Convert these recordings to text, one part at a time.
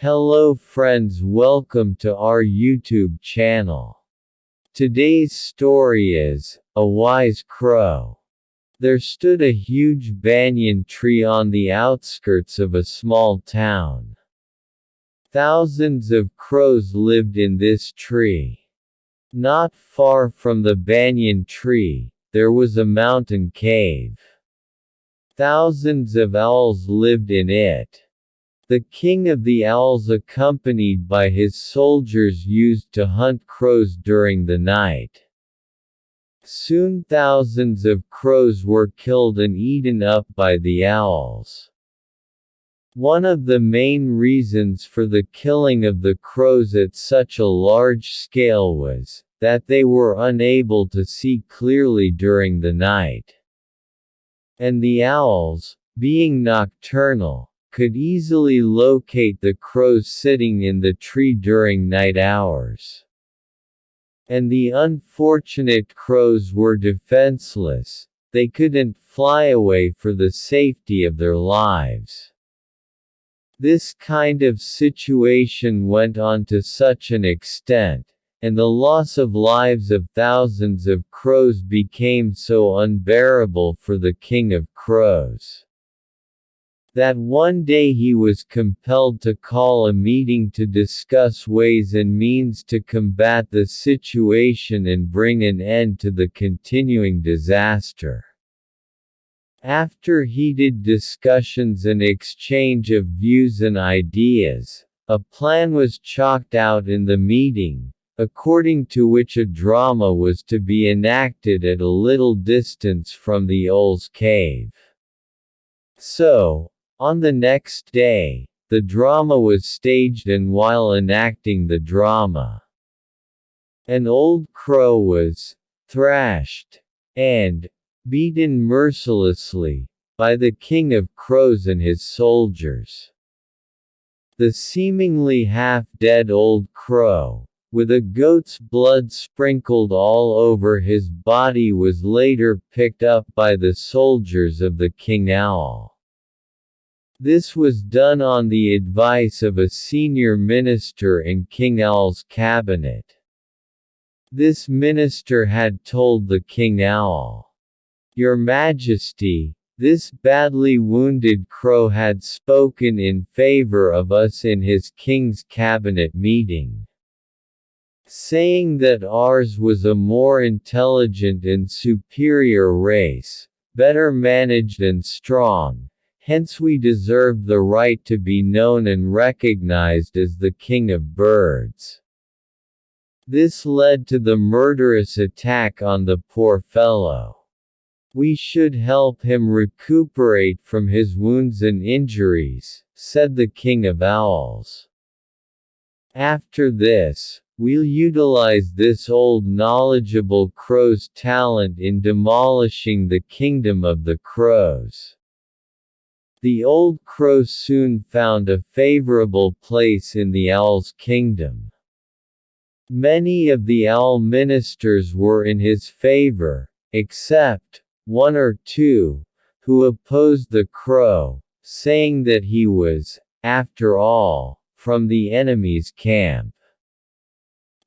Hello friends, welcome to our YouTube channel. Today's story is, A Wise Crow. There stood a huge banyan tree on the outskirts of a small town. Thousands of crows lived in this tree. Not far from the banyan tree, there was a mountain cave. Thousands of owls lived in it. The king of the owls, accompanied by his soldiers, used to hunt crows during the night. Soon thousands of crows were killed and eaten up by the owls. One of the main reasons for the killing of the crows at such a large scale was that they were unable to see clearly during the night. And the owls, being nocturnal, could easily locate the crows sitting in the tree during night hours. And the unfortunate crows were defenseless, they couldn't fly away for the safety of their lives. This kind of situation went on to such an extent, and the loss of lives of thousands of crows became so unbearable for the king of crows, that one day he was compelled to call a meeting to discuss ways and means to combat the situation and bring an end to the continuing disaster. After heated discussions and exchange of views and ideas, a plan was chalked out in the meeting, according to which a drama was to be enacted at a little distance from the owl's cave. So, on the next day, the drama was staged, and while enacting the drama, an old crow was thrashed and beaten mercilessly by the king of crows and his soldiers. The seemingly half-dead old crow, with a goat's blood sprinkled all over his body, was later picked up by the soldiers of the king owl. This was done on the advice of a senior minister in King Owl's cabinet. This minister had told the King Owl, "Your Majesty, this badly wounded crow had spoken in favor of us in his king's cabinet meeting, saying that ours was a more intelligent and superior race, better managed and strong. Hence we deserved the right to be known and recognized as the king of birds." This led to the murderous attack on the poor fellow. "We should help him recuperate from his wounds and injuries," said the king of owls. "After this, we'll utilize this old knowledgeable crow's talent in demolishing the kingdom of the crows." The old crow soon found a favorable place in the owl's kingdom. Many of the owl ministers were in his favor, except one or two, who opposed the crow, saying that he was, after all, from the enemy's camp.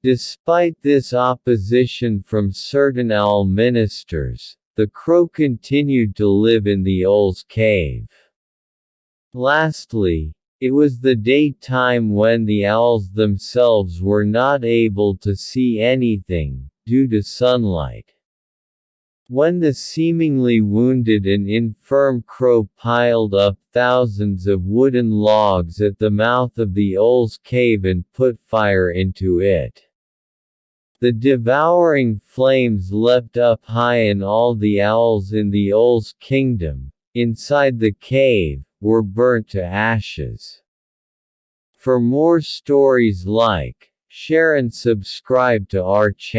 Despite this opposition from certain owl ministers, the crow continued to live in the owl's cave. Lastly, it was the daytime when the owls themselves were not able to see anything, due to sunlight. When the seemingly wounded and infirm crow piled up thousands of wooden logs at the mouth of the owl's cave and put fire into it, the devouring flames leapt up high, and all the owls in the owl's kingdom, inside the cave, were burnt to ashes. For more stories like, share and subscribe to our channel.